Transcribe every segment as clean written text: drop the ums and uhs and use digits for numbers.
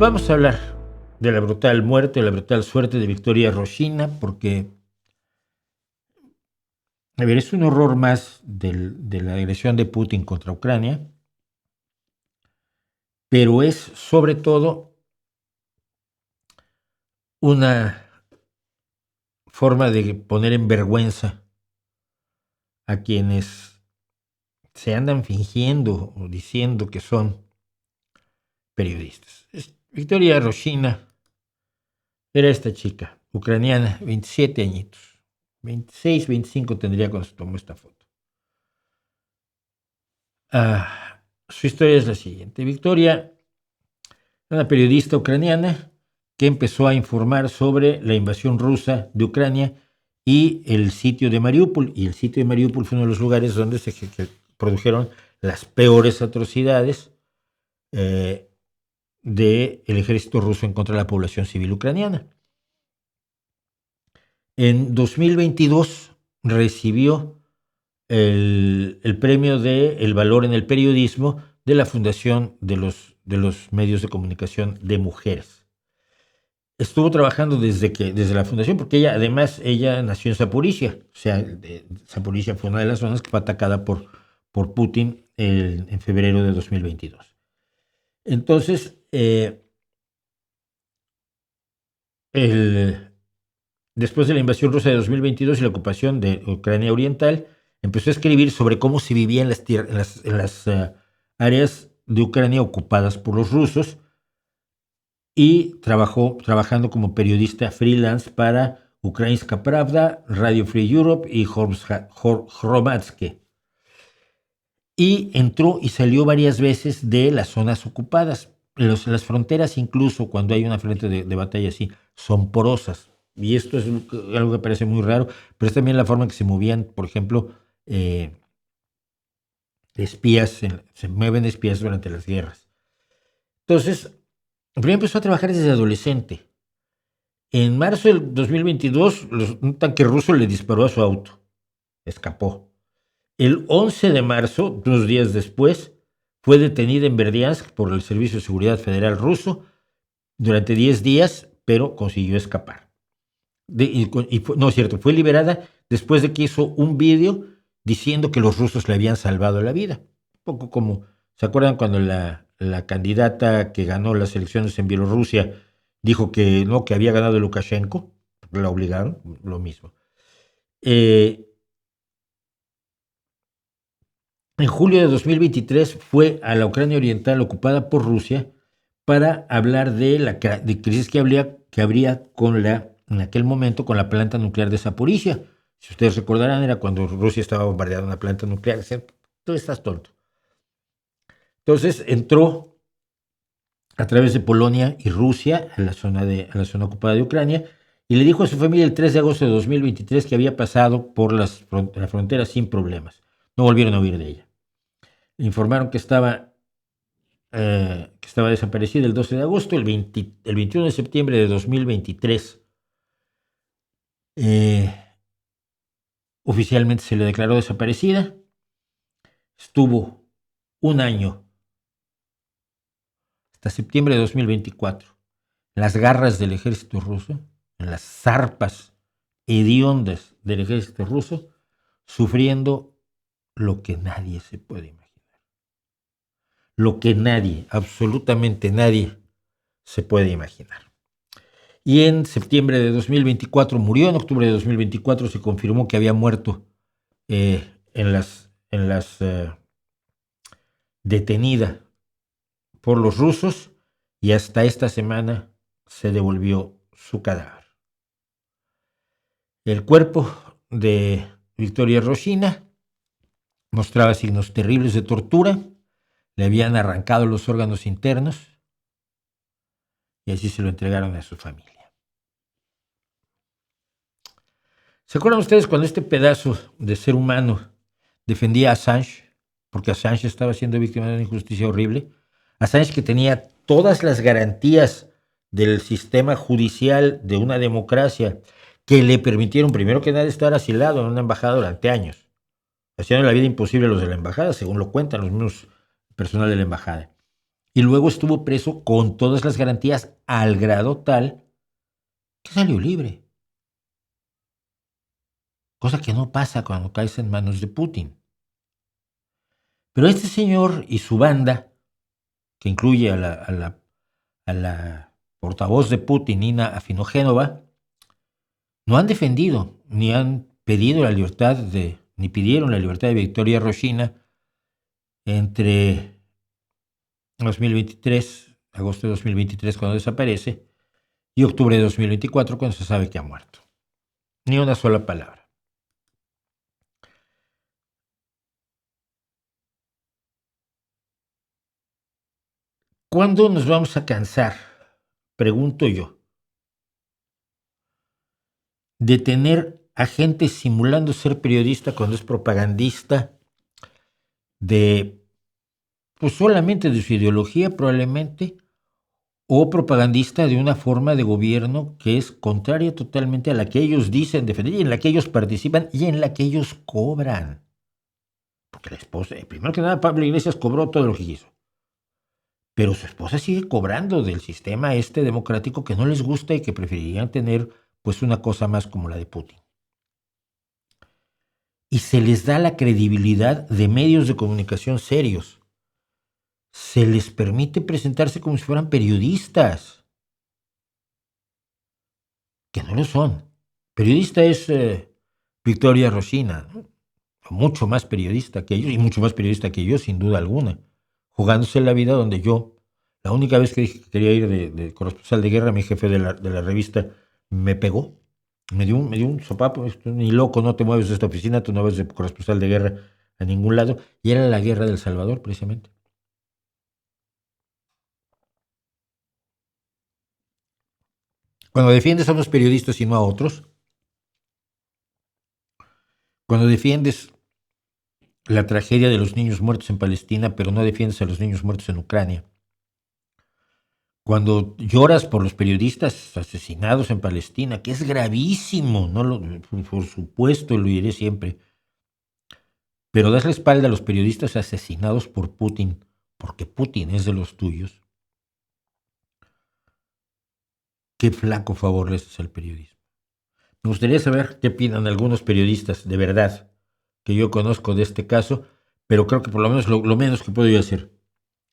Vamos a hablar de la brutal muerte, la brutal suerte de Victoria Roshina, porque, a ver, es un horror más de la agresión de Putin contra Ucrania, pero es sobre todo una forma de poner en vergüenza a quienes se andan fingiendo o diciendo que son periodistas. Victoria Roshina era esta chica ucraniana, 27 añitos, 26, 25 tendría cuando se tomó esta foto. Su historia es la siguiente. Victoria, una periodista ucraniana que empezó a informar sobre la invasión rusa de Ucrania y el sitio de Mariupol. Y el sitio de Mariupol fue uno de los lugares donde se produjeron las peores atrocidades del ejército ruso en contra de la población civil ucraniana. En 2022 recibió el premio de El Valor en el Periodismo de la Fundación de los Medios de Comunicación de Mujeres. Estuvo trabajando desde la fundación, porque ella nació en Zaporizhia. O sea, Zaporizhia fue una de las zonas que fue atacada por Putin en febrero de 2022. Entonces, después de la invasión rusa de 2022 y la ocupación de Ucrania Oriental, empezó a escribir sobre cómo se vivía en las áreas de Ucrania ocupadas por los rusos, y trabajando como periodista freelance para Ukrainska Pravda, Radio Free Europe y Hromadske. Y entró y salió varias veces de las zonas ocupadas. Las fronteras, incluso cuando hay una frente de batalla así, son porosas. Y esto es algo que parece muy raro, pero es también la forma en que se movían, por ejemplo, espías, se mueven espías durante las guerras. Entonces, primero empezó a trabajar desde adolescente. En marzo del 2022, un tanque ruso le disparó a su auto. Escapó. El 11 de marzo, 2 días después, fue detenida en Berdiansk por el Servicio de Seguridad Federal ruso durante 10 días, pero consiguió escapar. Fue liberada después de que hizo un vídeo diciendo que los rusos le habían salvado la vida. Un poco como, ¿se acuerdan cuando la candidata que ganó las elecciones en Bielorrusia dijo que no, que había ganado Lukashenko? La obligaron, lo mismo. En julio de 2023 fue a la Ucrania Oriental ocupada por Rusia para hablar de la crisis que habría en aquel momento con la planta nuclear de Zaporizhia. Si ustedes recordarán, era cuando Rusia estaba bombardeando una planta nuclear. Decían, tú estás tonto. Entonces entró a través de Polonia y Rusia a la zona ocupada de Ucrania y le dijo a su familia el 3 de agosto de 2023 que había pasado por la frontera sin problemas. No volvieron a oír de ella. Le informaron que estaba desaparecida el 12 de agosto, el 21 de septiembre de 2023. Oficialmente se le declaró desaparecida. Estuvo un año, hasta septiembre de 2024, en las garras del ejército ruso, en las zarpas hediondas del ejército ruso, sufriendo lo que nadie se puede imaginar. Lo que nadie, absolutamente nadie, se puede imaginar. Y en septiembre de 2024 murió. En octubre de 2024 se confirmó que había muerto detenida por los rusos, y hasta esta semana se devolvió su cadáver. El cuerpo de Victoria Roshina mostraba signos terribles de tortura. Le habían arrancado los órganos internos y así se lo entregaron a su familia. ¿Se acuerdan ustedes cuando este pedazo de ser humano defendía a Assange? Porque Assange estaba siendo víctima de una injusticia horrible. Assange, que tenía todas las garantías del sistema judicial de una democracia que le permitieron, primero que nada, estar asilado en una embajada durante años. Hacían la vida imposible a los de la embajada, según lo cuentan los mismos personal de la embajada. y luego estuvo preso con todas las garantías al grado tal que salió libre. Cosa que no pasa cuando caes en manos de Putin. Pero este señor y su banda, que incluye a la portavoz de Putin, Nina Afinogénova, no han defendido ni han pedido la libertad de, ni pidieron la libertad de Victoria Roshina entre 2023, agosto de 2023 cuando desaparece, y octubre de 2024 cuando se sabe que ha muerto. Ni una sola palabra. ¿Cuándo nos vamos a cansar? Pregunto yo. De tener a gente simulando ser periodista cuando es propagandista de, pues solamente de su ideología probablemente, o propagandista de una forma de gobierno que es contraria totalmente a la que ellos dicen defender y en la que ellos participan y en la que ellos cobran. Porque la esposa, primero que nada, Pablo Iglesias cobró todo lo que quiso. Pero su esposa sigue cobrando del sistema este democrático que no les gusta y que preferirían tener pues una cosa más como la de Putin. Y se les da la credibilidad de medios de comunicación serios. Se les permite presentarse como si fueran periodistas, que no lo son. Periodista es Victoria Roshina, ¿no? Mucho más periodista que ellos y mucho más periodista que yo, sin duda alguna, jugándose la vida donde yo, la única vez que dije que quería ir de corresponsal de guerra, mi jefe de la revista me pegó, me dio un sopapo, ni loco, no te mueves de esta oficina, tú no vas de corresponsal de guerra a ningún lado, y era la guerra del Salvador, precisamente. Cuando defiendes a unos periodistas y no a otros, cuando defiendes la tragedia de los niños muertos en Palestina, pero no defiendes a los niños muertos en Ucrania, cuando lloras por los periodistas asesinados en Palestina, que es gravísimo, no lo, por supuesto lo diré siempre, pero das la espalda a los periodistas asesinados por Putin, porque Putin es de los tuyos, qué flaco favor le haces al periodismo. Me gustaría saber qué opinan algunos periodistas de verdad que yo conozco de este caso, pero creo que por lo menos lo menos que puedo yo hacer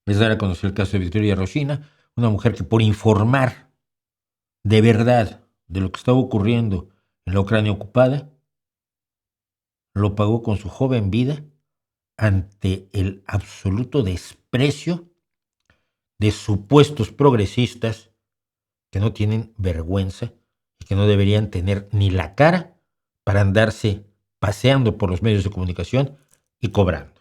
es dar a conocer el caso de Victoria Roshina, una mujer que por informar de verdad de lo que estaba ocurriendo en la Ucrania ocupada, lo pagó con su joven vida ante el absoluto desprecio de supuestos progresistas que no tienen vergüenza y que no deberían tener ni la cara para andarse paseando por los medios de comunicación y cobrando.